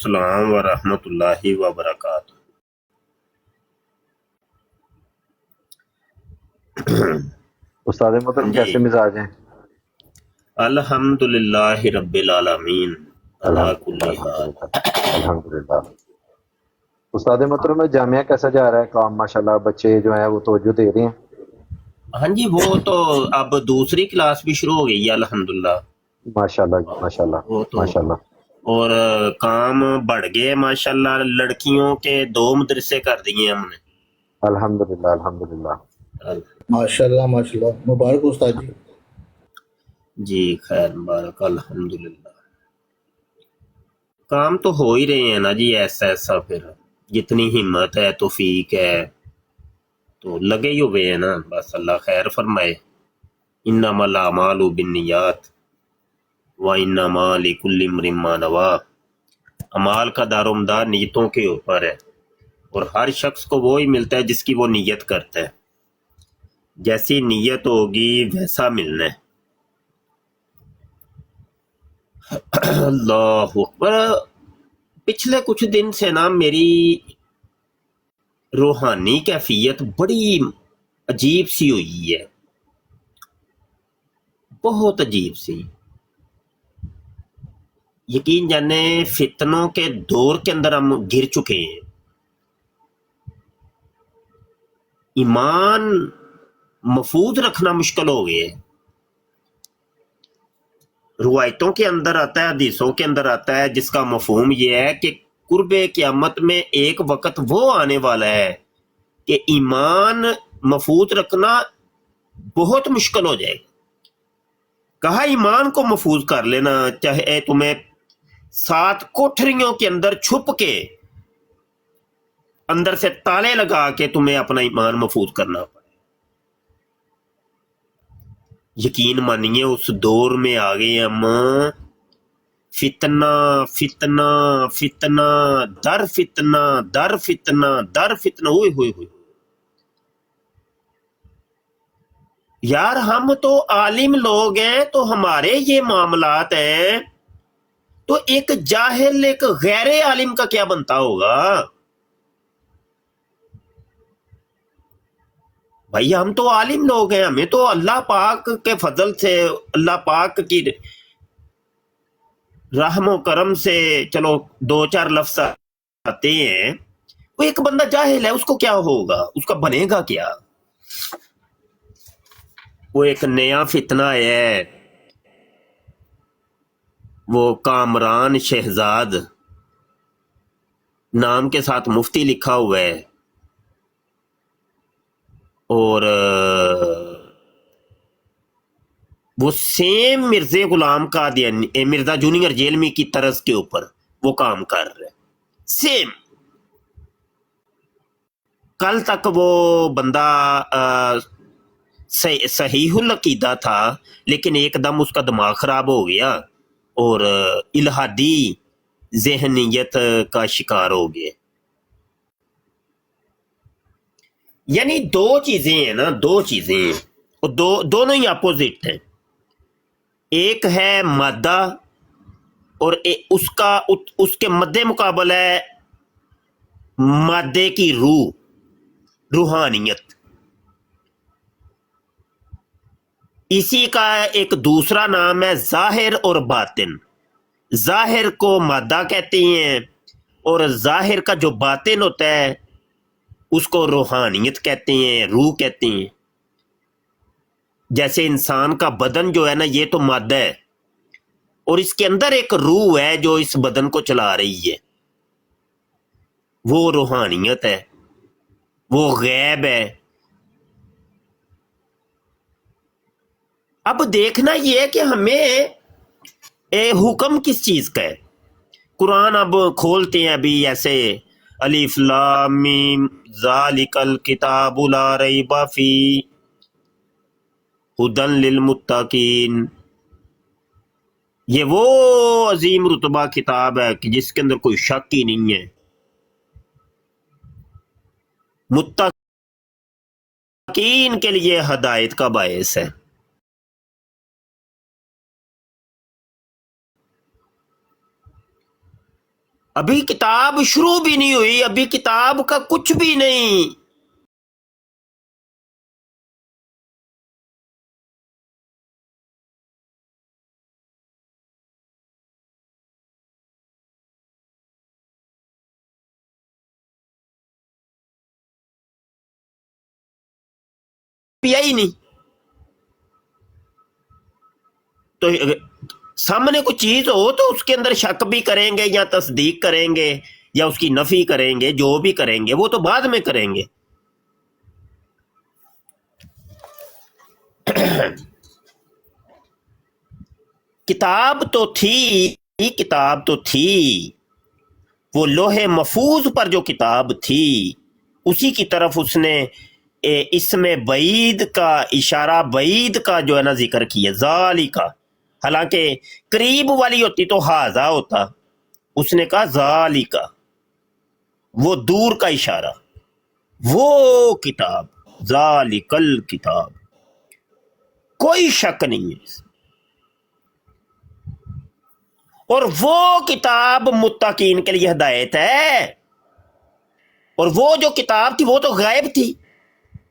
السلام ورحمۃ اللہ وبرکاتہ۔ استاد محترم جی کیسے مزاج ہیں؟ الحمد للہ رب العالمین علی کل حال۔ الحمدللہ۔ استاد محترم جامعہ کیسا جا رہا ہے کام؟ ماشاءاللہ بچے جو ہیں وہ توجہ دے رہے ہیں؟ ہاں جی، وہ تو اب دوسری کلاس بھی شروع ہو گئی ہے الحمدللہ۔ ماشاءاللہ ماشاءاللہ وہ تو ماشاءاللہ۔ اور کام بڑھ گئے ماشاءاللہ، لڑکیوں کے 2 مدرسے کر دیے ہم نے۔ الحمدللہ الحمدللہ۔ ماشاءاللہ ماشاءاللہ، مبارک استاد جی۔ جی خیر مبارک الحمدللہ۔ کام تو ہو ہی رہے ہیں نا جی، ایسا پھر جتنی ہمت ہے توفیق ہے تو لگے ہی ہوئے ہیں نا، بس اللہ خیر فرمائے۔ انما الاعمال بالنیات وانما لکل امرئ ما نویٰ۔ اعمال کا دار و مدار نیتوں کے اوپر ہے، اور ہر شخص کو وہی ملتا ہے جس کی وہ نیت کرتا ہے۔ جیسی نیت ہوگی ویسا ملنا ہے۔ اللہ اکبر۔ پچھلے کچھ دن سے نا میری روحانی کیفیت بڑی عجیب سی ہوئی ہے، بہت عجیب سی۔ یقین جانے فتنوں کے دور کے اندر ہم گر چکے ہیں۔ ایمان محفوظ رکھنا مشکل ہو گیا ہے۔ روایتوں کے اندر آتا ہے، حدیثوں کے اندر آتا ہے، جس کا مفہوم یہ ہے کہ قرب قیامت میں ایک وقت وہ آنے والا ہے کہ ایمان محفوظ رکھنا بہت مشکل ہو جائے گا۔ کہا ایمان کو محفوظ کر لینا، چاہے تمہیں 7 کوٹھریوں کے اندر چھپ کے اندر سے تالے لگا کے تمہیں اپنا ایمان محفوظ کرنا پڑے۔ یقین مانیے اس دور میں آ گئے ہم، فتنہ فتنہ فتنہ در فتنہ در فتنہ در فتنہ، ہوئے ہوئے ہوئے۔ یار ہم تو عالم لوگ ہیں تو ہمارے یہ معاملات ہیں، تو ایک جاہل ایک غیر عالم کا کیا بنتا ہوگا؟ بھائی ہم تو عالم لوگ ہیں، ہمیں تو اللہ پاک کے فضل سے، اللہ پاک کی رحم و کرم سے چلو 2-4 لفظ آتے ہیں۔ وہ ایک بندہ جاہل ہے، اس کو کیا ہوگا؟ اس کا بنے گا کیا؟ وہ ایک نیا فتنہ ہے، وہ کامران شہزاد نام کے ساتھ مفتی لکھا ہوا ہے، اور وہ سیم مرزا غلام قادیانی، مرزا جونیئر جیلمی کی طرز کے اوپر وہ کام کر رہے ہیں، سیم۔ کل تک وہ بندہ صحیح العقیدہ تھا، لیکن ایک دم اس کا دماغ خراب ہو گیا اور الہادی ذہنیت کا شکار ہو گیا۔ یعنی 2 چیزیں ہیں نا، 2 چیزیں ہیں، اور دونوں ہی اپوزٹ ہیں۔ ایک ہے مادہ، اور اس کے مد مقابل ہے مادے کی روح، روحانیت۔ اسی کا ایک دوسرا نام ہے ظاہر اور باطن۔ ظاہر کو مادہ کہتے ہیں، اور ظاہر کا جو باطن ہوتا ہے اس کو روحانیت کہتے ہیں، روح کہتے ہیں۔ جیسے انسان کا بدن جو ہے نا، یہ تو مادہ ہے، اور اس کے اندر ایک روح ہے جو اس بدن کو چلا رہی ہے، وہ روحانیت ہے، وہ غیب ہے۔ اب دیکھنا یہ ہے کہ ہمیں حکم کس چیز کا ہے۔ قرآن اب کھولتے ہیں ابھی ایسے، الف لام میم ذالک الکتاب لا ریب فیہ ھدی للمتقین۔ یہ وہ عظیم رتبہ کتاب ہے کہ جس کے اندر کوئی شک ہی نہیں ہے، متقین کے لیے ہدایت کا باعث ہے۔ ابھی کتاب شروع بھی نہیں ہوئی, ابھی کتاب کا کچھ بھی نہیں. یہی نہیں تو سامنے کوئی چیز ہو تو اس کے اندر شک بھی کریں گے یا تصدیق کریں گے یا اس کی نفی کریں گے, جو بھی کریں گے وہ تو بعد میں کریں گے. کتاب تو تھی, وہ لوح محفوظ پر جو کتاب تھی اسی کی طرف اس نے اس میں بعید کا اشارہ, بعید کا جو ہے نا ذکر کیا, ذالکا, حالانکہ قریب والی ہوتی تو ہاذا ہوتا, اس نے کہا ذالکا, وہ دور کا اشارہ, وہ کتاب, ذالکل کتاب, کوئی شک نہیں ہے. اور وہ کتاب متقین کے لیے ہدایت ہے. اور وہ جو کتاب تھی وہ تو غائب تھی,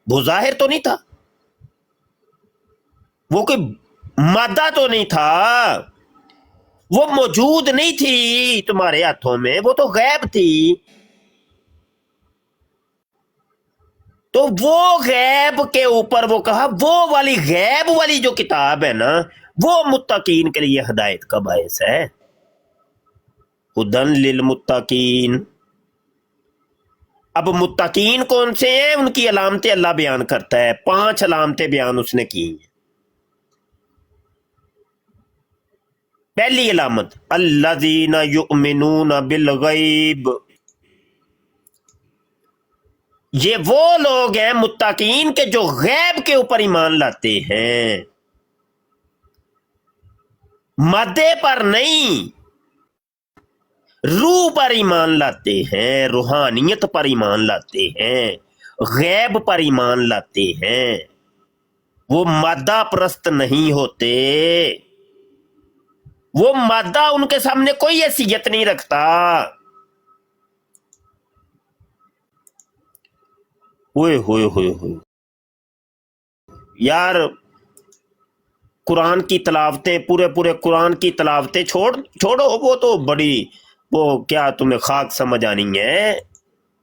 وہ ظاہر تو نہیں تھا, وہ کوئی مادہ تو نہیں تھا, وہ موجود نہیں تھی تمہارے ہاتھوں میں, وہ تو غائب تھی. تو وہ غیب کے اوپر وہ کہا وہ والی غیب والی جو کتاب ہے نا وہ متقین کے لیے ہدایت کا باعث ہے. ہدن للمتقین. اب متقین کون سے ہیں, ان کی علامتیں اللہ بیان کرتا ہے, 5 علامتیں بیان اس نے کی ہیں. پہلی علامت الذین یؤمنون بالغیب, یہ وہ لوگ ہیں متقین کے جو غیب کے اوپر ایمان لاتے ہیں, مادے پر نہیں, روح پر ایمان لاتے ہیں, روحانیت پر ایمان لاتے ہیں, غیب پر ایمان لاتے ہیں, وہ مادہ پرست نہیں ہوتے, وہ مادہ ان کے سامنے کوئی حیثیت نہیں رکھتا. ہوئے ہوئے ہوئے ہوئے یار, قرآن کی تلاوتیں, پورے قرآن کی تلاوتیں چھوڑو, وہ تو بڑی, وہ کیا تمہیں خاک سمجھ آنی ہے.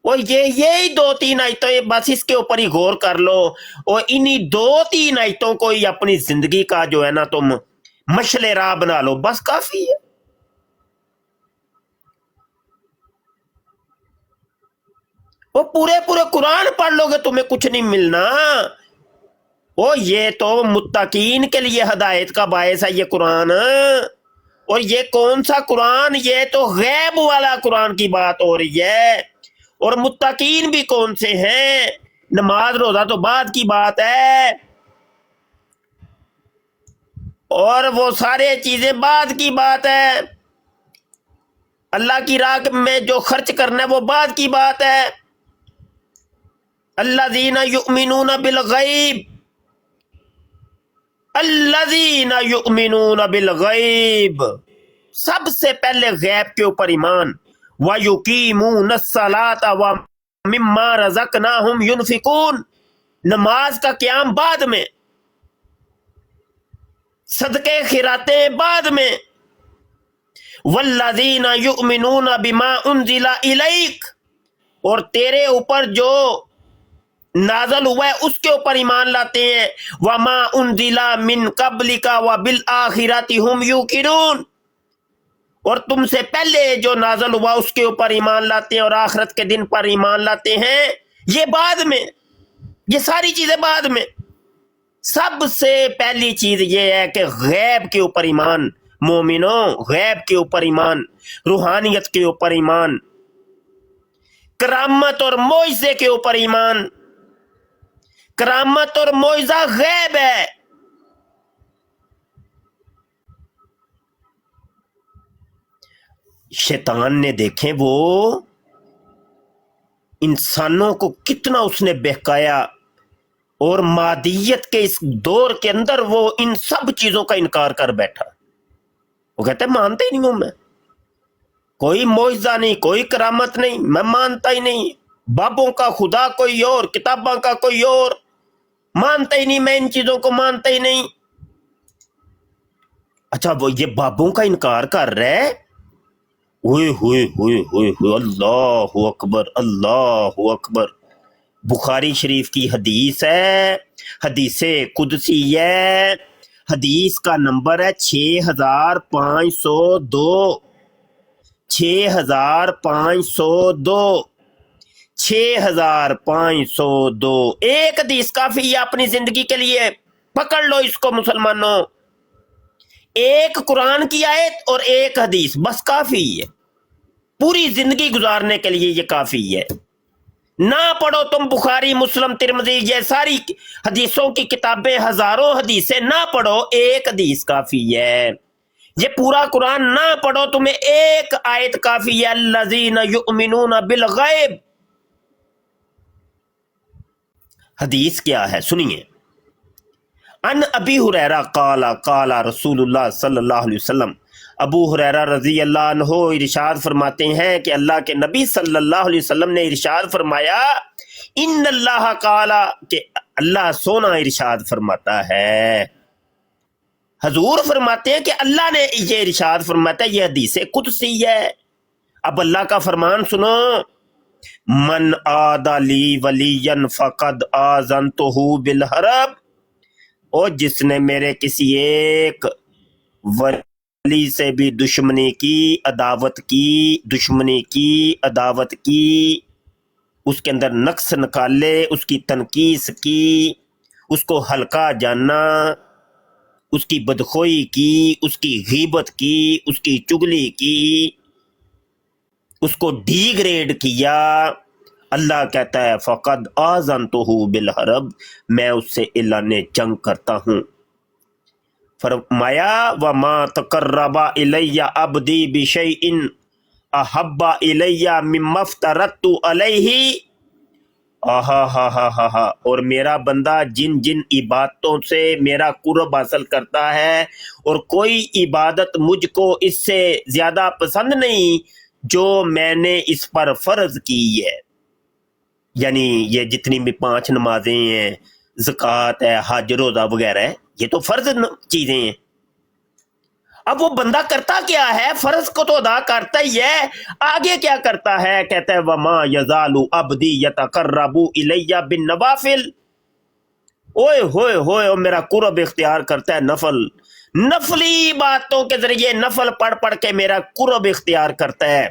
وہ یہی 2-3 آیتیں بس اس کے اوپر ہی غور کر لو, اور انہی 2-3 آیتوں کو ہی اپنی زندگی کا جو ہے نا تم مشعل راہ بنا لو, بس کافی ہے. وہ پورے قرآن پڑھ لو گے تمہیں کچھ نہیں ملنا. وہ یہ تو متقین کے لیے ہدایت کا باعث ہے یہ قرآن. اور یہ کون سا قرآن, یہ تو غیب والا قرآن کی بات ہو رہی ہے. اور متقین بھی کون سے ہیں, نماز روزہ تو بعد کی بات ہے, اور وہ سارے چیزیں بعد کی بات ہے, اللہ کی راہ میں جو خرچ کرنا ہے وہ بعد کی بات ہے. الذین یؤمنون بالغیب, الذین یؤمنون بالغیب, سب سے پہلے غیب کے اوپر ایمان. وَيُقِيمُونَ الصَّلَاةَ وَمِمَّا رَزَقْنَاهُمْ يُنْفِقُونَ, نماز کا قیام بعد میں, صدقے خیراتیں بعد میں. وَالَّذِينَ يُؤْمِنُونَ بِمَا أُنزِلَ إِلَيْكَ, اور تیرے اوپر جو نازل ہوا ہے اس کے اوپر ایمان لاتے ہیں. وَمَا أُنزِلَ مِن قَبْلِكَ وَبِالْآخِرَةِ هُمْ يُوقِنُونَ, اور تم سے پہلے جو نازل ہوا اس کے اوپر ایمان لاتے ہیں اور آخرت کے دن پر ایمان لاتے ہیں. یہ بعد میں, یہ ساری چیزیں بعد میں. سب سے پہلی چیز یہ ہے کہ غیب کے اوپر ایمان. مومنوں, غیب کے اوپر ایمان, روحانیت کے اوپر ایمان, کرامت اور معجزے کے اوپر ایمان. کرامت اور معجزہ غیب ہے, شیطان نے دیکھیں وہ انسانوں کو کتنا اس نے بہکایا, اور مادیت کے اس دور کے اندر وہ ان سب چیزوں کا انکار کر بیٹھا. وہ کہتا ہے مانتے ہی نہیں ہوں میں, کوئی معجزہ نہیں، کوئی کرامت نہیں، میں مانتا ہی نہیں، بابوں کا خدا کوئی اور، کتابوں کا کوئی اور، مانتا ہی نہیں، میں ان چیزوں کو مانتا ہی نہیں۔ اچھا وہ یہ بابوں کا انکار کر رہا ہے؟ ہوئے ہوئے ہوئے ہوئے ہوئے، اللہ اکبر اللہ اکبر۔ بخاری شریف کی حدیث ہے، حدیث قدسی ہے، حدیث کا نمبر ہے 6502، 6502، 6502۔ ایک حدیث کافی ہے اپنی زندگی کے لیے، پکڑ لو اس کو مسلمانوں، ایک قرآن کی آیت اور ایک حدیث بس کافی ہے، پوری زندگی گزارنے کے لیے یہ کافی ہے۔ نہ پڑھو تم بخاری مسلم ترمذی یہ ساری حدیثوں کی کتابیں، ہزاروں حدیثیں نہ پڑھو، ایک حدیث کافی ہے۔ یہ پورا قرآن نہ پڑھو، تمہیں ایک آیت کافی ہے، الذین یؤمنون بالغیب۔ حدیث کیا ہے سنیے، ان ابی ہریرہ قال قال رسول اللہ صلی اللہ علیہ وسلم، ابو ہریرہ رضی اللہ عنہ ارشاد فرماتے ہیں کہ اللہ کے نبی صلی اللہ علیہ وسلم نے ارشاد فرمایا، ان اللہ قال، کہ اللہ سونا ارشاد فرماتا ہے، حضور فرماتے ہیں کہ اللہ نے یہ ارشاد فرماتا ہے، یہ حدیث قدسی ہے۔ اب اللہ کا فرمان سنو، من عادى لی ولیا فقد آذنتہ بالحرب، اور جس نے میرے کسی ایک ولی سے بھی دشمنی کی، عداوت کی، دشمنی کی، عداوت کی، اس کے اندر نقص نکالے، اس کی تنقیص کی، اس کو ہلکا جاننا، اس کی بدخوئی کی، اس کی غیبت کی، اس کی چگلی کی، اس کو ڈی گریڈ کیا، اللہ کہتا ہے فقد آذنتہ بالحرب، میں اس سے اعلان جنگ کرتا ہوں۔ فرمایا وما تقرب الی عبدی بشیء احب الی مما افترضت علیہ، اور میرا بندہ جن جن عبادتوں سے میرا قرب حاصل کرتا ہے، اور کوئی عبادت مجھ کو اس سے زیادہ پسند نہیں جو میں نے اس پر فرض کی ہے، یعنی یہ جتنی بھی 5 نمازیں ہیں، زکوٰۃ ہے، حج روزہ وغیرہ ہے، یہ تو فرض چیزیں ہیں۔ اب وہ بندہ کرتا کیا ہے؟ فرض کو تو ادا کرتا ہی ہے، آگے کیا کرتا ہے؟ کہتا ہے وما یزال عبدی یتقرب الی بالنوافل، اوئے ہوئے ہوئے، میرا قرب اختیار کرتا ہے نفلی باتوں کے ذریعے، نفل پڑھ پڑھ کے میرا قرب اختیار کرتا ہے۔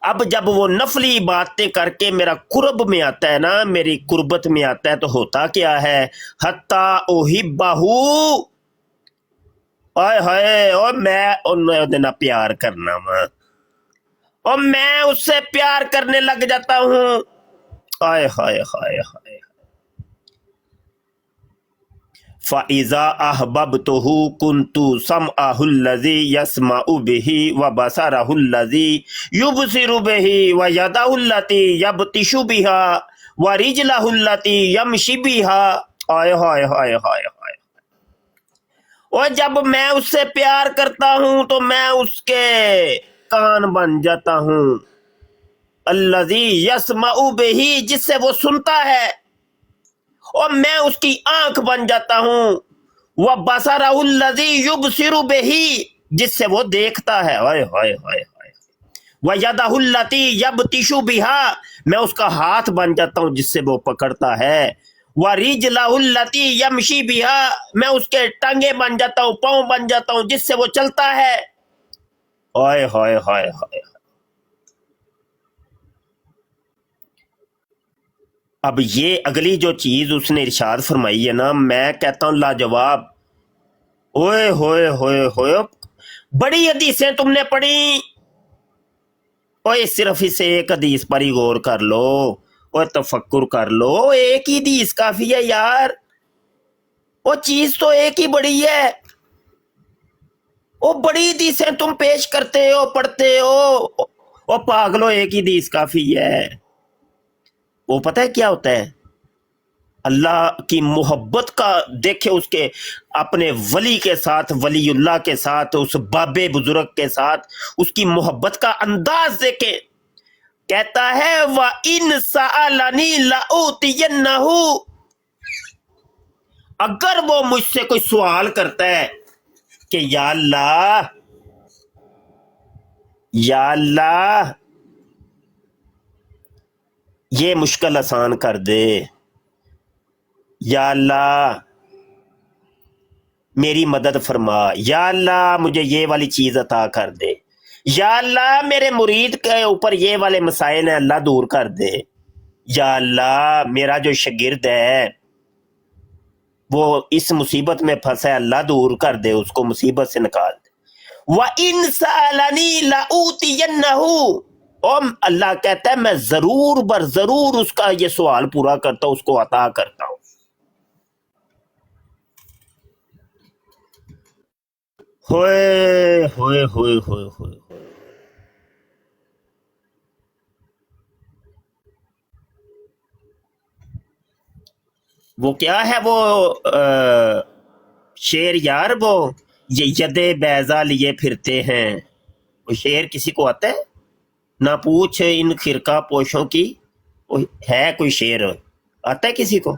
اب جب وہ نفلی باتیں کر کے میرا قرب میں آتا ہے نا، میری قربت میں آتا ہے، تو ہوتا کیا ہے؟ حتی احبہ، آئے ہائے، اور میں انہیں پیار کرنا وا، اور میں اس سے پیار کرنے لگ جاتا ہوں، آئے ہائے ہائے ہائے۔ فَإِذَا أَحْبَبْتُهُ كُنْتُ سَمْعَهُ الَّذِي يَسْمَعُ بِهِ وَبَصَرَهُ الَّذِي يُبْصِرُ بِهِ وَيَدَهُ الَّتِي يَبْطِشُ بِهَا وَرِجْلَهُ الَّتِي يَمْشِي بِهَا، آئے ہائے ہائے ہائے ہائے۔ اور جب میں اس سے پیار کرتا ہوں تو میں اس کے کان بن جاتا ہوں، الَّذِي يَسْمَعُ بِهِ، جس سے وہ سنتا ہے، اور میں اس کی آنکھ بن جاتا ہوں، وَبَصَرَهُ الَّذِي يُبْصِرُ بِهِ، جس سے وہ دیکھتا ہے، ہائے ہائے ہائے ہائے، وَيَدَهُ الَّتِي يَبْطِشُ بِهَا، میں اس کا ہاتھ بن جاتا ہوں جس سے وہ پکڑتا ہے، وَرِجْلَهُ الَّتِي يَمْشِي بِهَا، میں اس کے ٹانگیں بن جاتا ہوں، پاؤں بن جاتا ہوں جس سے وہ چلتا ہے، ہائے ہائے ہائے ہائے۔ اب یہ اگلی جو چیز اس نے ارشاد فرمائی ہے نا، میں کہتا ہوں لاجواب، اوئے ہوئے ہوئے ہوئے، بڑی حدیثیں تم نے پڑھی، اوئے صرف اس ایک حدیث پر ہی غور کر لو، اور تفکر کر لو، ایک ہی حدیث کافی ہے یار، وہ چیز تو ایک ہی بڑی ہے، وہ بڑی حدیثیں تم پیش کرتے ہو، پڑھتے ہو، وہ پاگلو ایک ہی حدیث کافی ہے۔ وہ پتہ ہے کیا ہوتا ہے؟ اللہ کی محبت کا دیکھے، اس کے اپنے ولی کے ساتھ، ولی اللہ کے ساتھ، اس باب بزرگ کے ساتھ اس کی محبت کا انداز دیکھے. کہتا ہے وَإِنْ سَأَلَنِي لَأُوتِيَنَّهُ، اگر وہ مجھ سے کوئی سوال کرتا ہے کہ یا اللہ یہ مشکل آسان کر دے، یا اللہ میری مدد فرما، یا اللہ مجھے یہ والی چیز عطا کر دے، یا اللہ میرے مرید کے اوپر یہ والے مسائل ہیں اللہ دور کر دے، یا اللہ میرا جو شاگرد ہے وہ اس مصیبت میں پھنسا ہے اللہ دور کر دے، اس کو مصیبت سے نکال دے. وَإِنْ سَأَلَنِي لَأُوتِيَنَّهُ، اور اللہ کہتا ہے میں ضرور بر ضرور اس کا یہ سوال پورا کرتا ہوں، اس کو عطا کرتا ہوں. ہوئے ہوئے ہوئے ہوئے ہوئے وہ کیا ہے وہ شعر یار، وہ یہ ید بیضا لیے پھرتے ہیں، وہ شعر کسی کو آتا ہے؟ نہ پوچھ ان خرقہ پوشوں کی، وہ ہے کوئی شعر آتا ہے کسی کو؟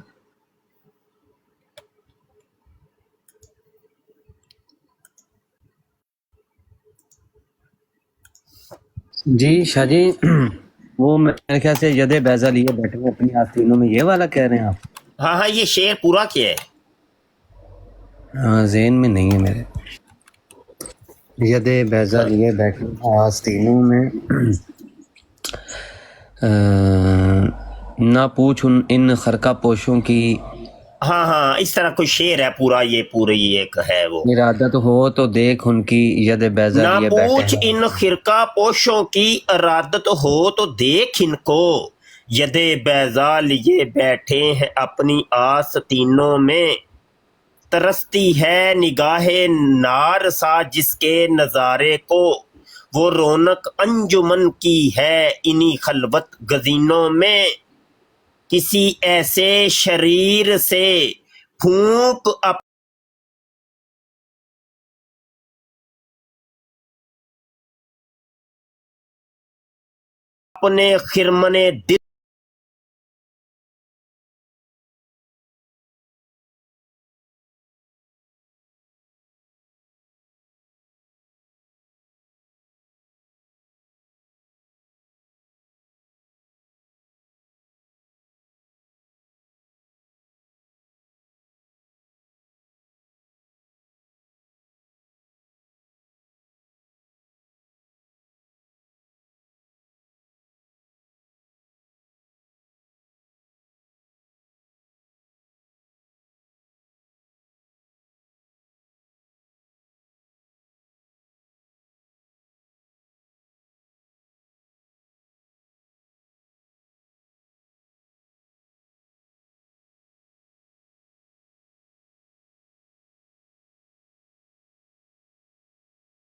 جی شاہ جی وہ میرے خیال سے ید بیضا لیے بیٹھے ہوئے اپنی آستینوں میں، یہ والا کہہ رہے ہیں آپ؟ ہاں ہاں، یہ شعر پورا کیا ہے؟ ہاں ذہن میں نہیں ہے میرے. ید بیضا لیے بیٹھے آستینوں میں، نہ پوچھ ان خرقہ پوشوں کی، ہاں ہاں، اس طرح کوئی شعر ہے پورا، یہ پوری ایک ہے وہ. ارادت ہو تو دیکھ ان کی ید بیضا نہ لیے پوچھ بیٹھے ہیں. ان خرقہ پوشوں کی ارادت ہو تو دیکھ ان کو، ید بیضا لیے بیٹھے ہیں اپنی آستینوں میں. ترستی ہے نگاہ نار سا جس کے نظارے کو، وہ رونق انجمن کی ہے انہی خلوت گزینوں میں. کسی ایسے شریر سے پھونک اپنے خرمن دل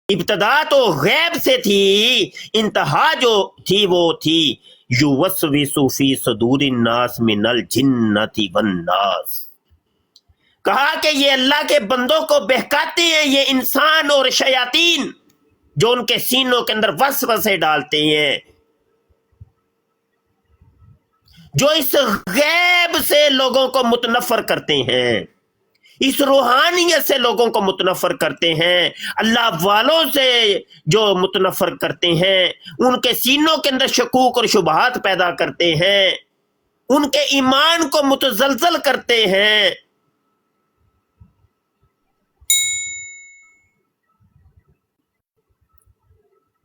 ابتدا تو غیب سے تھی، انتہا جو تھی وہ تھی یوسوس فی صدور الناس من الجنۃ والناس. کہا کہ یہ اللہ کے بندوں کو بہکاتے ہیں یہ انسان اور شیاطین، جو ان کے سینوں کے اندر وسوسے ڈالتے ہیں، جو اس غیب سے لوگوں کو متنفر کرتے ہیں، اس روحانیت سے لوگوں کو متنفر کرتے ہیں، اللہ والوں سے جو متنفر کرتے ہیں، ان کے سینوں کے اندر شکوک اور شبہات پیدا کرتے ہیں، ان کے ایمان کو متزلزل کرتے ہیں.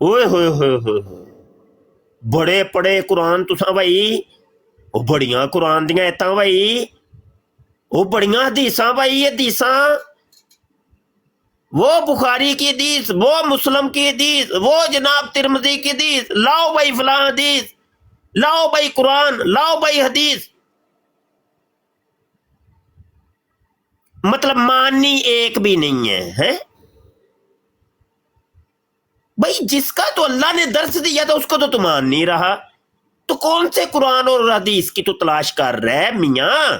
اوئے ہوئے ہوئے ہوئے بڑے پڑے قرآن تساں بھائی، وہ بڑیاں قرآن دیاں ایتاں بھائی، وہ بڑیاں حدیثاں بھائی، یہ حدیثاں، وہ بخاری کی حدیث، وہ مسلم کی حدیث، وہ جناب ترمذی کی حدیث، لاؤ بھائی فلاں حدیث، لاؤ بھائی قرآن، لاؤ بھائی حدیث. مطلب ماننی ایک بھی نہیں ہے بھائی. جس کا تو اللہ نے درس دیا تھا اس کو تو مان نہیں رہا، تو کون سے قرآن اور حدیث کی تو تلاش کر رہے میاں؟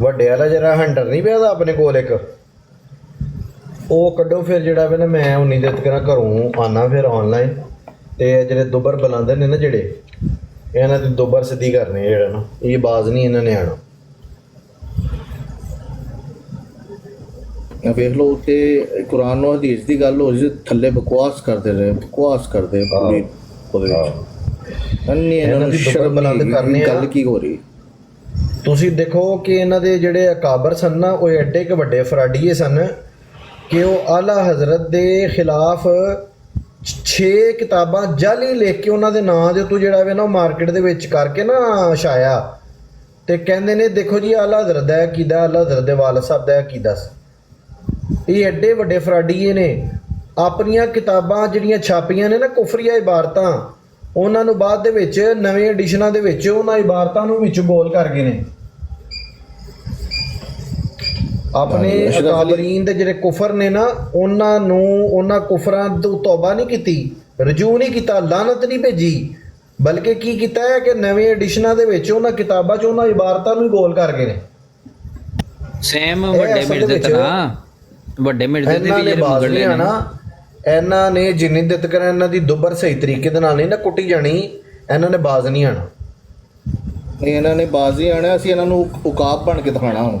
ਵੱਡੇ ਵਾਲਾ ਜਿਹੜਾ ਹੰਡਰ ਨਹੀਂ ਪਿਆ ਆਪਣੇ ਕੋਲ ਇੱਕ, ਉਹ ਕੱਢੋ ਫਿਰ ਜਿਹੜਾ ਵੇ ਨਾ, ਮੈਂ ਉਨੀ ਦੇਰ ਤੱਕ ਘਰੋਂ ਆਨਾ ਫਿਰ ਆਨਲਾਈਨ, ਤੇ ਜਿਹੜੇ ਦੁਬਰ ਬੁਲਾਉਂਦੇ ਨੇ ਨਾ ਜਿਹੜੇ, ਇਹਨਾਂ ਦੀ ਦੁਬਰ ਸਿੱਧੀ ਕਰਨੀ ਜਿਹੜਾ ਨਾ, ਇਹ ਬਾਜ਼ ਨਹੀਂ ਇਹਨਾਂ ਨੇ ਆਣਾ। ਵੇਖ ਲਓ ਤੇ ਕੁਰਾਨ ਨੂੰ ਹਦੀਸ ਦੀ ਗੱਲ ਹੋ ਜੀ, ਥੱਲੇ ਬਕਵਾਸ ਕਰਦੇ ਰਹੇ, ਬਕਵਾਸ ਕਰਦੇ ਪੂਰੀ ਉਹਦੇ ਵਿੱਚ। ਅੰਨੀ ਇਹਨਾਂ ਦੀ ਦੁਬਰ ਬੁਲੰਦ ਕਰਨੀ ਆ। ਗੱਲ ਕੀ ਹੋ ਰਹੀ? ਤੁਸੀਂ ਦੇਖੋ ਕਿ ਇਹਨਾਂ ਦੇ ਜਿਹੜੇ ਅਕਾਬਰ ਸਨ ਨਾ, ਉਹ ਐਡੇ ਕੁ ਵੱਡੇ ਫਰਾਡੀਏ ਸਨ ਕਿ ਉਹ ਆਲਾ ਹਜ਼ਰਤ ਦੇ ਖਿਲਾਫ 6 ਕਿਤਾਬਾਂ ਜਾਲੀ ਲਿਖ ਕੇ ਉਹਨਾਂ ਦੇ ਨਾਂ ਦੇ ਉੱਤੇ ਜਿਹੜਾ ਵੇ ਨਾ, ਉਹ ਮਾਰਕੀਟ ਦੇ ਵਿੱਚ ਕਰਕੇ ਨਾ ਛਾਇਆ, ਤੇ ਕਹਿੰਦੇ ਨੇ ਦੇਖੋ ਜੀ ਆਲਾ ਹਜ਼ਰਤ ਦਾ ਅਕੀਦਾ, ਆਲਾ ਹਜ਼ਰਤ ਦੇ ਵਾਲਿਦ ਸਾਹਿਬ ਦਾ ਅਕੀਦਾ ਸੀ। ਇਹ ਐਡੇ ਵੱਡੇ ਫਰਾਡੀਏ ਨੇ, ਆਪਣੀਆਂ ਕਿਤਾਬਾਂ ਜਿਹੜੀਆਂ ਛਾਪੀਆਂ ਨੇ ਨਾ ਕੁਫਰੀਆ ਇਬਾਰਤਾਂ, ਉਹਨਾਂ ਨੂੰ ਬਾਅਦ ਦੇ ਵਿੱਚ ਨਵੇਂ ਐਡੀਸ਼ਨਾਂ ਦੇ ਵਿੱਚ ਉਹਨਾਂ ਇਬਾਰਤਾਂ ਨੂੰ ਵਿੱਚ ਬੋਲ ਕਰ ਗਏ ਨੇ। ਆਪਣੇ ਅਕਾਬਰੀਨ ਦੇ ਜਿਹੜੇ ਕੁਫਰ ਨੇ ਨਾ, ਉਹਨਾਂ ਨੂੰ, ਉਹਨਾਂ ਕੁਫਰਾਂ ਤੋਂ ਤੌਬਾ ਨਹੀਂ ਕੀਤੀ, ਰਜੂ ਨਹੀਂ ਕੀਤਾ, ਲਾਨਤ ਨਹੀਂ ਭੇਜੀ, ਬਲਕਿ ਕੀ ਕੀਤਾ ਹੈ ਕਿ ਨਵੇਂ ਐਡੀਸ਼ਨਾਂ ਦੇ ਵਿੱਚ ਉਹਨਾਂ ਕਿਤਾਬਾਂ 'ਚ ਉਹਨਾਂ ਇਬਾਰਤਾਂ ਨੂੰ ਹੀ ਗੋਲ ਕਰ ਗਏ ਨੇ। ਸੇਮ ਵੱਡੇ ਮਿਰਜ਼ੇ ਤਰ੍ਹਾਂ, ਵੱਡੇ ਮਿਰਜ਼ੇ ਦੇ ਇਹਨਾਂ ਵੀ ਨੇ ਜਿਹੜੇ ਬਾਜ਼ ਮੁਗਲ ਨਹੀਂ ਨੇ ਆਣਾ, ਇਹਨਾਂ ਨੇ ਜਿੰਨੀ ਦਿੱਤ ਕਰਨ ਇਹਨਾਂ ਦੀ ਦੁਬਰ ਸਹੀ ਤਰੀਕੇ ਦੇ ਨਾਲ ਨਹੀਂ ਨਾ ਕੁੱਟੀ ਜਾਣੀ, ਇਹਨਾਂ ਨੇ ਬਾਜ਼ ਨਹੀਂ ਆਣਾ। ਇਹਨਾਂ ਨੇ ਬਾਜ਼ੀ ਆਣਾ, ਅਸੀਂ ਇਹਨਾਂ ਨੂੰ ਉਕਾਬ ਬਣ ਕੇ ਦਿਖਾਣਾ ਹੁਣ।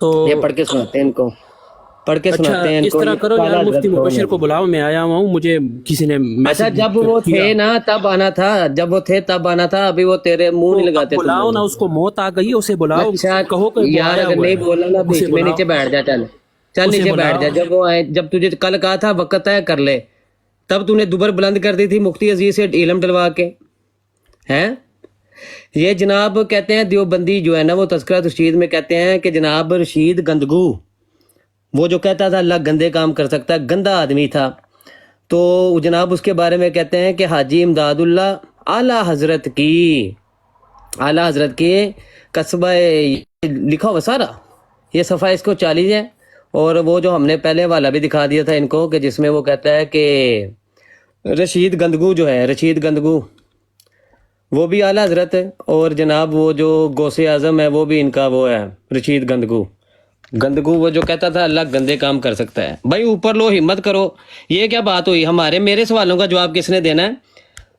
تو یہ پڑھ کے سناتے ہیں ان کو، پڑھ کے اچھا سناتے ہیں ان اس کو. طرح کرو یار، مفتی مبشر کو بلاؤ، میں آیا ہوا ہوں، مجھے کسی نے اچھا جب وہ کیا. تھے نا تب آنا تھا، جب وہ تھے تب آنا تھا، ابھی وہ تیرے منہ نہیں لگاتے. تو بلاؤ نا اس کو، موت آ گئی، اسے بلاؤ، اچھا کہو کہ وہ یار آیا اگر ہوا نہیں ہے. بولنا نا اسے بیچ میں بلاؤ. نیچے بیٹھ جا، چل چل اسے نیچے بیٹھ بلاؤ. جا. جب وہ آئے، جب تجھے کل کہا تھا وقت طے کر لے، تب تو نے دوبر بلند کر دی تھی مفتی عزیز سے علم ڈلوا کے ہیں. یہ جناب کہتے ہیں دیوبندی جو ہے نا وہ تذکرہ رشید میں کہتے ہیں کہ جناب رشید گندگو، وہ جو کہتا تھا اللہ گندے کام کر سکتا ہے، گندا آدمی تھا. تو جناب اس کے بارے میں کہتے ہیں کہ حاجی امداد اللہ اعلیٰ حضرت کی قصبہ لکھا ہوا سارا، یہ صفحہ اس کو 40 ہے. اور وہ جو ہم نے پہلے والا بھی دکھا دیا تھا ان کو کہ جس میں وہ کہتا ہے کہ رشید گندگو جو ہے، رشید گندگو وہ بھی اعلیٰ حضرت ہے، اور جناب وہ جو غوث اعظم ہے وہ بھی ان کا وہ ہے رشید گندگو. وہ جو کہتا تھا اللہ گندے کام کر سکتا ہے. بھائی اوپر لو، ہمت کرو. یہ کیا بات ہوئی؟ میرے سوالوں کا جواب کس نے دینا ہے؟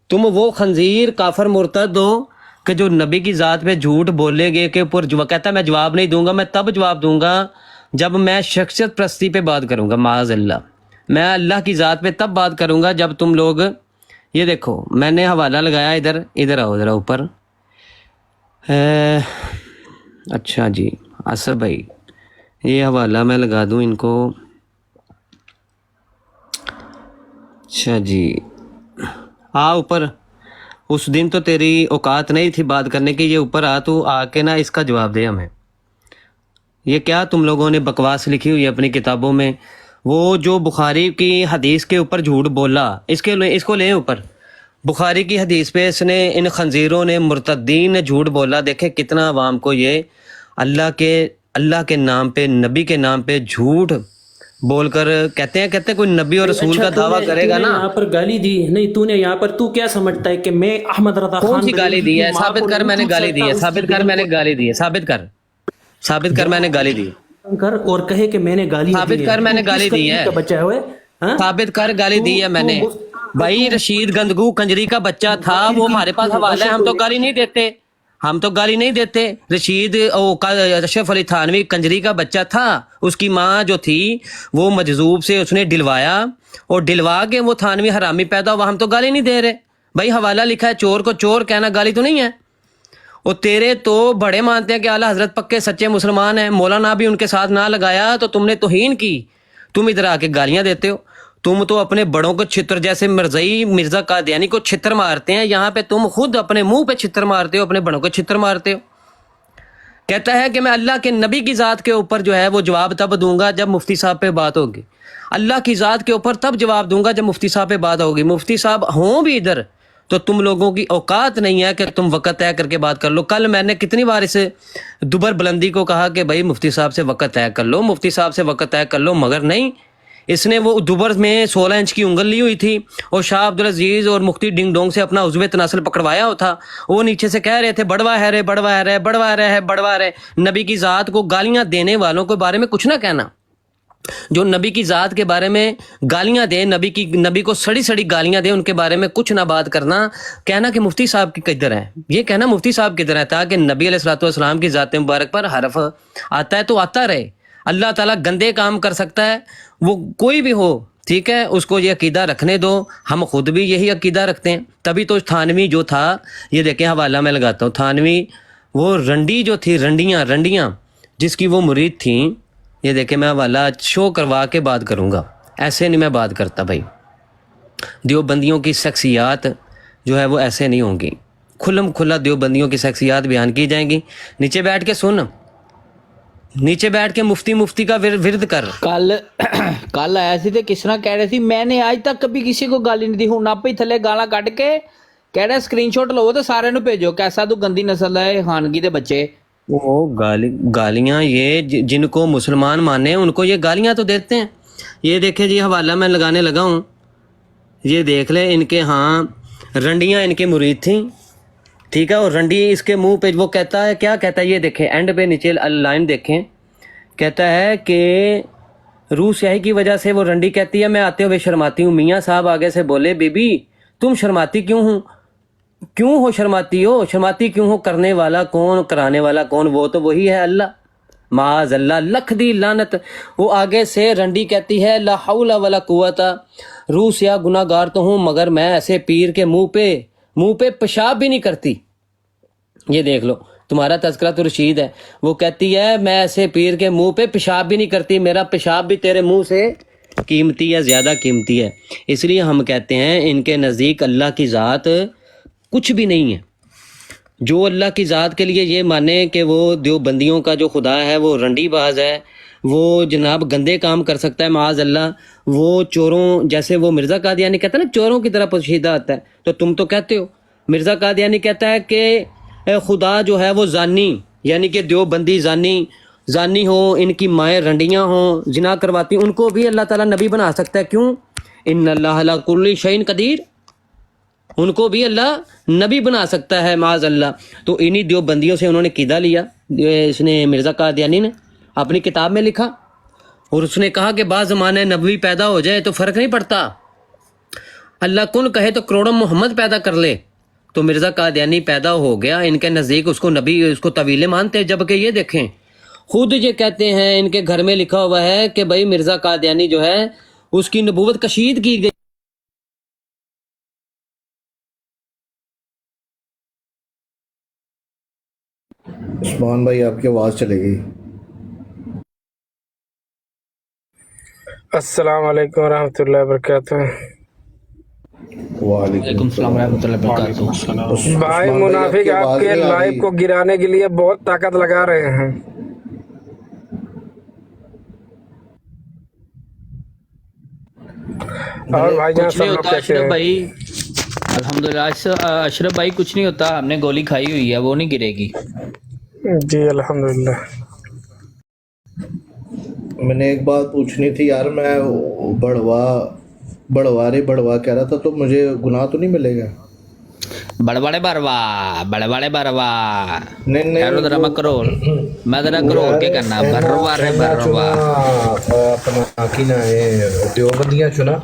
تم وہ خنزیر کافر مرتد ہو کہ جو نبی کی ذات پہ جھوٹ بولے گے کہ کہتا ہے میں جواب نہیں دوں گا. میں تب جواب دوں گا جب میں شخصیت پرستی پہ بات کروں گا. معاذ اللہ، میں اللہ کی ذات پہ تب بات کروں گا جب تم لوگ، یہ دیکھو میں نے حوالہ لگایا، ادھر آؤ ذرا اوپر. اچھا جی آصف بھائی، یہ حوالہ میں لگا دوں ان کو. اچھا جی اوپر. اس دن تو تیری اوقات نہیں تھی بات کرنے کی، یہ اوپر تو آ کے نا اس کا جواب دے ہمیں. یہ کیا تم لوگوں نے بکواس لکھی ہوئی ہے اپنی کتابوں میں؟ وہ جو بخاری کی حدیث کے اوپر جھوٹ بولا، اس کو لیں اوپر. بخاری کی حدیث پہ اس نے، ان خنزیروں نے، مرتدین نے جھوٹ بولا. دیکھیں کتنا عوام کو یہ اللہ کے نام پہ، نبی کے نام پہ جھوٹ بول کر کہتے ہیں کوئی نبی اور رسول کا دعویٰ کرے گا نا. یہاں پر گالی دی نہیں تو نے، یہاں پر تو کیا سمجھتا ہے کہ میں احمد رضا خان کون سی گالی دی ہے؟ ثابت کر میں نے گالی دی ہے، ثابت کر میں نے گالی دی ہے، ثابت کر میں نے گالی دی ہے، کر اور کہے کہ میں نے گالی ثابت کر میں نے گالی دی ہے، بچہ ہوئے ثابت کر گالی دی ہے میں نے. بھائی رشید گندگو کنجری کا بچہ تھا، وہ ہمارے پاس حوالہ ہے، ہم تو گالی نہیں دیتے. رشید اشرف علی تھانوی کنجری کا بچہ تھا، اس کی ماں جو تھی وہ مجذوب سے اس نے ڈلوایا، اور ڈلوا کے وہ تھانوی حرامی پیدا ہوا. ہم تو گالی نہیں دے رہے بھائی، حوالہ لکھا ہے. چور کو چور کہنا گالی تو نہیں ہے. اور تیرے تو بڑے مانتے ہیں کہ اعلیٰ حضرت پکے سچے مسلمان ہیں، مولانا بھی ان کے ساتھ نہ لگایا تو تم نے توہین کی. تم ادھر آ کے گالیاں دیتے ہو. تم تو اپنے بڑوں کو چھتر، جیسے مرزا قادیانی کو چھتر مارتے ہیں، یہاں پہ تم خود اپنے منہ پہ چھتر مارتے ہو، اپنے بڑوں کو چھتر مارتے ہو. کہتا ہے کہ میں اللہ کے نبی کی ذات کے اوپر جو ہے وہ جواب تب دوں گا جب مفتی صاحب پہ بات ہوگی. اللہ کی ذات کے اوپر تب جواب دوں گا جب مفتی صاحب پہ بات ہوگی. مفتی صاحب ہوں بھی ادھر تو تم لوگوں کی اوقات نہیں ہے کہ تم وقت طے کر کے بات کر لو. کل میں نے کتنی بار اس دوبر بلندی کو کہا کہ بھائی مفتی صاحب سے وقت طے کر لو، مفتی صاحب سے وقت طے کر لو، مگر نہیں. اس نے وہ دوبر میں 16 انچ کی انگل لی ہوئی تھی، اور شاہ عبدالعزیز اور مفتی ڈنگ ڈونگ سے اپنا عضو تناسل پکڑوایا ہوا تھا. وہ نیچے سے کہہ رہے تھے بڑوا ہے رے. نبی کی ذات کو گالیاں دینے والوں کے بارے میں کچھ نہ کہنا. جو نبی کی ذات کے بارے میں گالیاں دے، نبی کو سڑی سڑی گالیاں دے، ان کے بارے میں کچھ نہ بات کرنا. کہنا کہ مفتی صاحب کی کدھر ہے، یہ کہنا مفتی صاحب کدھر ہے، تاکہ نبی علیہ الصلوۃ والسلام کی ذات مبارک پر حرف آتا ہے تو آتا رہے. اللہ تعالیٰ گندے کام کر سکتا ہے، وہ کوئی بھی ہو، ٹھیک ہے، اس کو یہ عقیدہ رکھنے دو. ہم خود بھی یہی عقیدہ رکھتے ہیں. تبھی تو تھانوی جو تھا، یہ دیکھیں حوالہ میں لگاتا ہوں، تھانوی وہ رنڈی جو تھی، رنڈیاں جس کی وہ مرید تھیں، یہ دیکھیں میں حوالہ شو کروا کے بات کروں گا. ایسے نہیں میں بات کرتا بھائی. دیوبندیوں کی شخصیات جو ہے وہ ایسے نہیں ہوں گی. کھلم کھلا دیوبندیوں کی شخصیات بیان کی جائیں گی. نیچے بیٹھ کے سن، نیچے بیٹھ کے مفتی کا ورد کر. کل آیا سی تے کس طرح کہہ رہے تھی میں نے آج تک کبھی کسی کو گالی نہیں دی. ہوں آپ ہی تھلے گالا کٹ کے کہہ رہے اسکرین شاٹ لو تو سارے نو بھیجو، کیسا تو گندی نسل ہے خانگی دے بچے. وہ گالیاں یہ جن کو مسلمان مانے ان کو یہ گالیاں تو دیتے ہیں. یہ دیکھیں جی حوالہ میں لگانے لگا ہوں، یہ دیکھ لیں. ان کے ہاں رنڈیاں ان کے مرید تھیں، ٹھیک ہے، اور رنڈی اس کے منہ پہ وہ کہتا ہے، کیا کہتا ہے یہ دیکھیں اینڈ پہ نیچے لائن دیکھیں. کہتا ہے کہ روح سیاہی کی وجہ سے وہ رنڈی کہتی ہے میں آتے ہوئے شرماتی ہوں. میاں صاحب آگے سے بولے بی بی تم شرماتی کیوں ہو، شرماتی کیوں ہو، کرنے والا کون، کرانے والا کون؟ وہ تو وہی ہے اللہ. معاذ اللہ، لکھ دی لعنت۔ وہ آگے سے رنڈی کہتی ہے لا حول ولا قوت، روح سیاہ گناہ گار تو ہوں مگر میں ایسے پیر کے منہ پہ پیشاب بھی نہیں کرتی۔ یہ دیکھ لو، تمہارا تذکرہ تو رشید ہے، وہ کہتی ہے میں ایسے پیر کے منہ پہ پیشاب بھی نہیں کرتی، میرا پیشاب بھی تیرے منہ سے قیمتی ہے، زیادہ قیمتی ہے۔ اس لیے ہم کہتے ہیں ان کے نزدیک اللہ کی ذات کچھ بھی نہیں ہے۔ جو اللہ کی ذات کے لیے یہ مانے کہ وہ دیوبندیوں کا جو خدا ہے وہ رنڈی باز ہے، وہ جناب گندے کام کر سکتا ہے معاذ اللہ، وہ چوروں جیسے وہ مرزا قادیانی کہتا ہے نا چوروں کی طرح پوشیدہ آتا ہے، تو تم تو کہتے ہو۔ مرزا قادیانی کہتا ہے کہ خدا جو ہے وہ زانی، یعنی کہ دیوبندی زانی ہو، ان کی مائیں رنڈیاں ہوں، زنا کرواتی، ان کو بھی اللہ تعالیٰ نبی بنا سکتا ہے۔ کیوں؟ ان اللہ علی کل شیء قدیر، ان کو بھی اللہ نبی بنا سکتا ہے معاذ اللہ۔ تو انہی دیوبندیوں سے انہوں نے قیدا لیا، اس نے مرزا قادیانی نے اپنی کتاب میں لکھا، اور اس نے کہا کہ بعض زمانے نبوی پیدا ہو جائے تو فرق نہیں پڑتا، اللہ کن کہے تو کروڑوں محمد پیدا کر لے۔ تو مرزا قادیانی پیدا ہو گیا، ان کے نزدیک اس کو نبی، اس کو طویلے مانتے، جبکہ یہ دیکھیں خود یہ کہتے ہیں، ان کے گھر میں لکھا ہوا ہے کہ بھائی مرزا قادیانی جو ہے اس کی نبوت کشید کی گئی۔ عثمان بھائی آپ کی آواز چلے گئی۔ السلام علیکم ورحمۃ اللہ وبرکاتہ۔ وعلیکم السلام ورحمۃ اللہ وبرکاتہ۔ بھائی منافق آپ کے لائف کو گرانے کے لیے بہت طاقت لگا رہے ہیں۔ اور بھائی جان کچھ سب نہیں لوگ ہوتا کیسے اشرف ہیں؟ بھائی، الحمدللہ اشرف بھائی کچھ نہیں ہوتا، ہم نے گولی کھائی ہوئی ہے، وہ نہیں گرے گی۔ جی الحمدللہ۔ میں نے ایک بات پوچھنی تھی یار، میں بڑھوا کہہ رہا تھا، تو مجھے گناہ تو نہیں ملے گا؟ بڑے بروا نہیں یارو ذرا میں کرول، میں ذرا کرول کے کرنا بروا رے بروا۔ اپنا کی نہ ہے دیوبندیاں چنا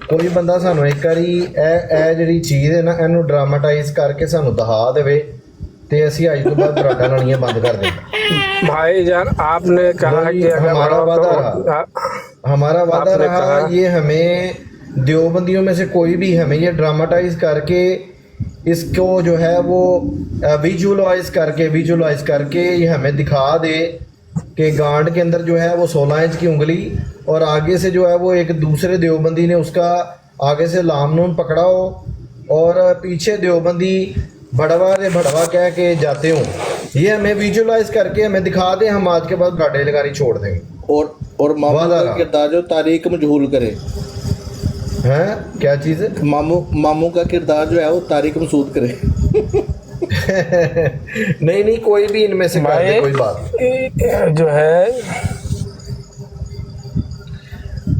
کوئی بندہ سانو ایک واری اے جڑی چیز ہے نا اینو ڈراماٹائز کر کے سانو دہا دے تے اسی اج تو بعد براڈا لانیاں بند کر دیں۔ بھائی جان آپ نے کہا کہ اگر ہمارا وعدہ رہا یہ ہمیں دیوبندیوں میں سے کوئی بھی ہمیں یہ ڈراماٹائز کر کے اس کو جو ہے وہ ویژولائز کر کے یہ ہمیں دکھا دے کہ گانڈ کے اندر جو ہے وہ 16 انچ کی انگلی، اور آگے سے جو ہے وہ ایک دوسرے دیوبندی نے اس کا آگے سے لام نون پکڑا ہو، اور پیچھے دیوبندی بڑوا کہہ کے جاتے ہوں، یہ ہمیں ویژولائز کر کے ہمیں دکھا دیں، ہم آج کے بعد گاڑے لگانی چھوڑ دیں گے۔ اور ماموں کا کردار جو تاریخ مجہول کرے، ہیں کیا چیز ہے؟ ماموں کا کردار جو ہے وہ تاریخ مسعود کرے۔ نہیں کوئی بھی ان میں سے کر دے، کوئی بات جو ہے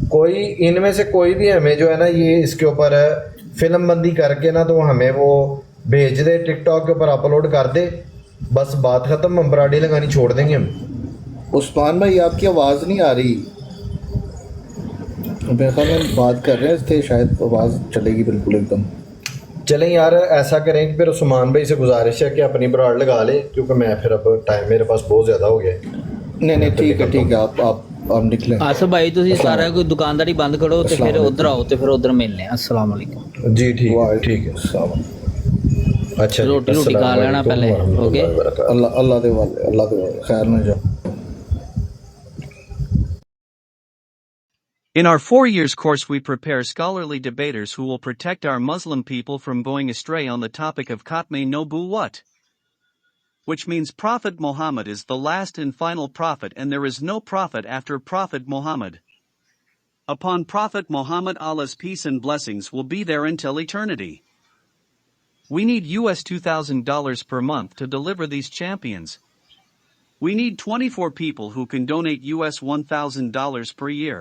کوئی ان میں سے کوئی بھی ہمیں جو ہے نا یہ اس کے اوپر فلم بندی کر کے نا تو ہمیں وہ بھیج دے، ٹک ٹاک کے اوپر اپلوڈ کر دے، بس بات ختم، ہم براڈی لگانی چھوڑ دیں گے ہم۔ عثمان بھائی آپ کی آواز نہیں آ رہی، میرے خیال میں بات کر رہے ہیں اس سے شاید آواز چلے گی بالکل ایک دم۔ چلیں یار ایسا کریں کہ پھر عثمان بھائی سے گزارش ہے کہ اپنی براڈ لگا لے، کیونکہ میں پھر اب ٹائم میرے پاس بہت زیادہ ہو گیا۔ نہیں ٹھیک ہے آپ نکلیں۔ آصف بھائی تسی سارا کوئی دکانداری بند کرو تے پھر ادھر آؤ تے پھر ادھر ملنے ہیں۔ السلام علیکم۔ جی ٹھیک ہے۔ اچھا روٹی کھا لینا پہلے، اوکے؟ اللہ دے والے خیر نہ جاؤ۔ In our 4 years course we prepare scholarly debaters who will protect our Muslim people from going astray on the topic of Khatme Nubuwwat, which means Prophet Muhammad is the last and final prophet and there is no prophet after Prophet Muhammad. Upon Prophet Muhammad Allah's peace and blessings will be there until eternity. We need $2,000 per month to deliver these champions. We need 24 people who can donate $1,000 per year.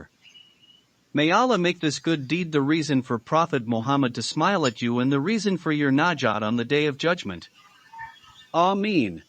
May Allah make this good deed the reason for Prophet Muhammad to smile at you and the reason for your najat on the Day of Judgment. Ameen.